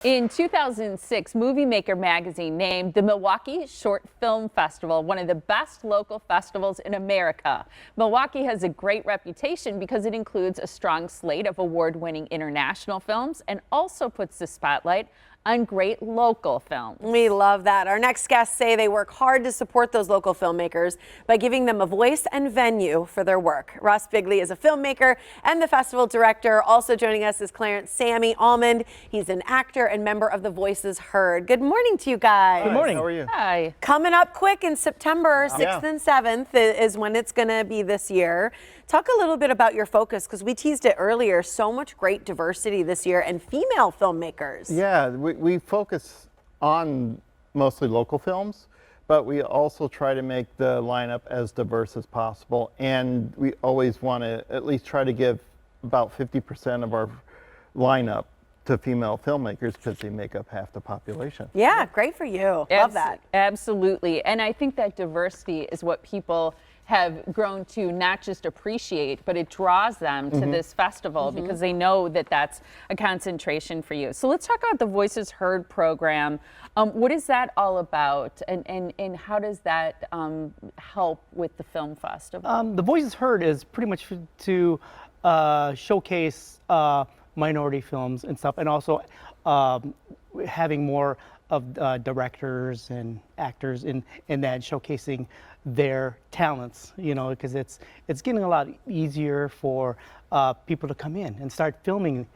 In 2006, Movie Maker magazine named the Milwaukee Short Film Festival one of the best local festivals in America. Milwaukee has a great reputation because it includes a strong slate of award-winning international films and also puts the spotlight on great local films. We love that. Our next guests say they work hard to support those local filmmakers by giving them a voice and venue for their work. Ross Bigley is a filmmaker and the festival director. Also joining us is Clarence Sammy Almond. He's an actor and member of the Voices Heard. Good morning to you guys. Good morning. How are you? Hi. Coming up quick in September 6th and 7th is when it's going to be this year. Talk a little bit about your focus, because we teased it earlier. So much great diversity this year and female filmmakers. Yeah, we focus on mostly local films, but we also try to make the lineup as diverse as possible. And we always want to at least try to give about 50% of our lineup to female filmmakers because they make up half the population. Yeah, great for you. Love that. Absolutely. And I think that diversity is what people have grown to not just appreciate, but it draws them to this festival because they know that that's a concentration for you. So let's talk about the Voices Heard program. What is that all about, and how does that help with the film festival? The Voices Heard is pretty much to showcase minority films and stuff, and also having more of directors and actors in that, showcasing their talents, you know, because it's getting a lot easier for people to come in and start filming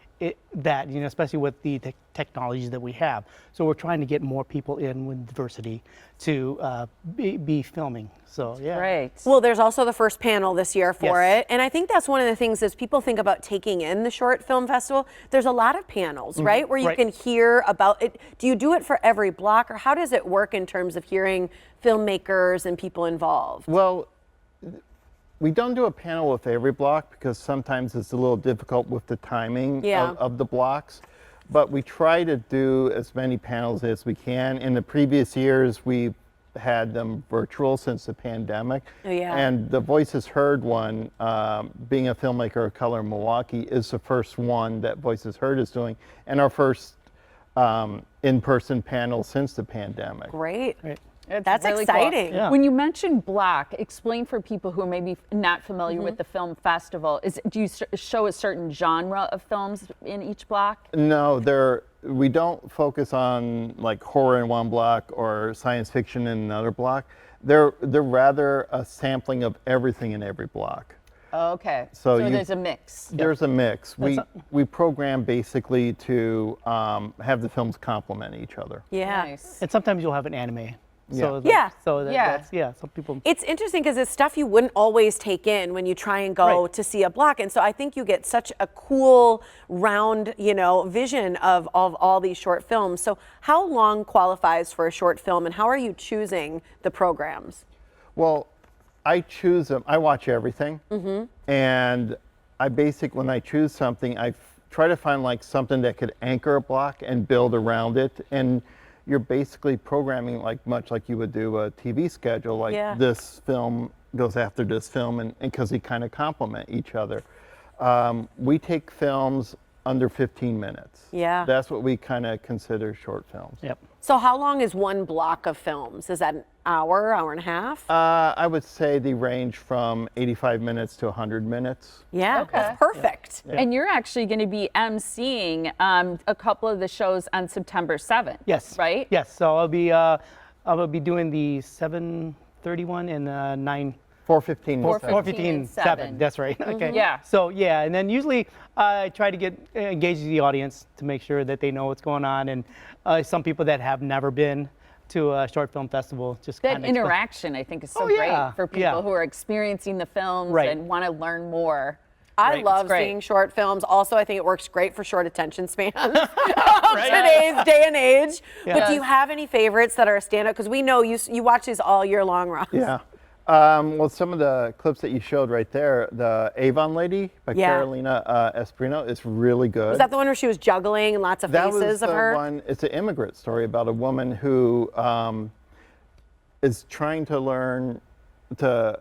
that, you know, especially with the technologies that we have. So we're trying to get more people in with diversity to be filming. So yeah. Right. Well, there's also the first panel this year for Yes. it. And I think that's one of the things as people think about taking in the short film festival, there's a lot of panels, right? Where you Right. can hear about it. Do you do it for every block, or how does it work in terms of hearing filmmakers and people involved? Well, we don't do a panel with every block because sometimes it's a little difficult with the timing of the blocks. But we try to do as many panels as we can. In the previous years, we've had them virtual since the pandemic. Oh, yeah. And the Voices Heard one, being a filmmaker of color in Milwaukee, is the first one that Voices Heard is doing, and our first in-person panel since the pandemic. Great. Right. That's really cool. exciting. Yeah. When you mention block, explain for people who are maybe not familiar with the film festival. Do you show a certain genre of films in each block? No, we don't focus on like horror in one block or science fiction in another block. They're rather a sampling of everything in every block. Okay. So There's a mix. There's a mix. We program basically to have the films complement each other. Yeah. Nice. And sometimes you'll have an anime. So Yeah. That's some people. It's interesting because it's stuff you wouldn't always take in when you try and go Right. to see a block. And so I think you get such a cool, round, you know, vision of all these short films. So how long qualifies for a short film, and how are you choosing the programs? Well, I choose them. I watch everything, and when I choose something, I try to find like something that could anchor a block and build around it. And you're basically programming much like you would do a TV schedule. Like this film goes after this film, and because they kind of complement each other. We take films under 15 minutes. Yeah. That's what we kind of consider short films. Yep. So how long is one block of films? Is that an hour, hour and a half? I would say they range from 85 minutes to 100 minutes. Yeah, Okay. that's perfect. Yeah. And you're actually going to be emceeing a couple of the shows on September 7th. Yes. Right? Yes. So I'll be doing the 7:31 and 9. 4:15. 4:15 and 7. That's right. Okay. Yeah. So yeah, and then usually I try to engage the audience to make sure that they know what's going on, and some people that have never been to a short film festival just That kind of interaction, I think, is so Oh, yeah. great for people Yeah. who are experiencing the films Right. and want to learn more. I Right. love It's great. seeing short films. Also, I think it works great for short attention spans of today's day and age. Yeah. But do you have any favorites that are a standout? Because we know you watch these all year long, Ross. Yeah. Well, some of the clips that you showed right there, the Avon Lady by Carolina Esprino is really good. Was that the one where she was juggling and lots of That faces was of the her? one. It's an immigrant story about a woman who is trying to learn to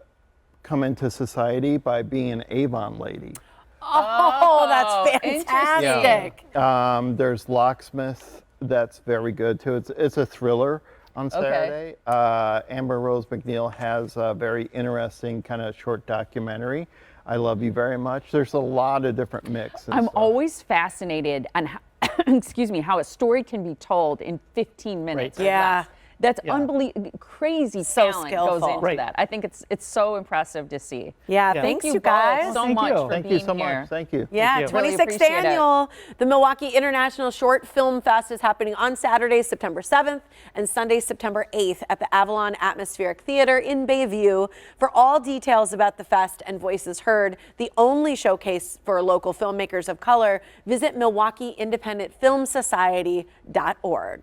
come into society by being an Avon lady. Oh, that's interesting. fantastic. There's Locksmith. that's very good too. It's a thriller on Saturday. Amber Rose McNeil has a very interesting kind of short documentary. I Love You Very Much. There's a lot of different mix. I'm always fascinated on how, excuse me, how a story can be told in 15 minutes. Right. or Yeah. less. That's unbelievable. Crazy So talent skillful. goes into Right. that. I think it's so impressive to see. Yeah, Yeah. thanks you both guys. so Thank much you. for Thank being you so here. much. Thank you. Yeah, you. Really 26th appreciate it. annual. The Milwaukee International Short Film Fest is happening on Saturday, September 7th and Sunday, September 8th at the Avalon Atmospheric Theater in Bayview. For all details about the fest and Voices Heard, the only showcase for local filmmakers of color, visit MilwaukeeIndependentFilmSociety.org.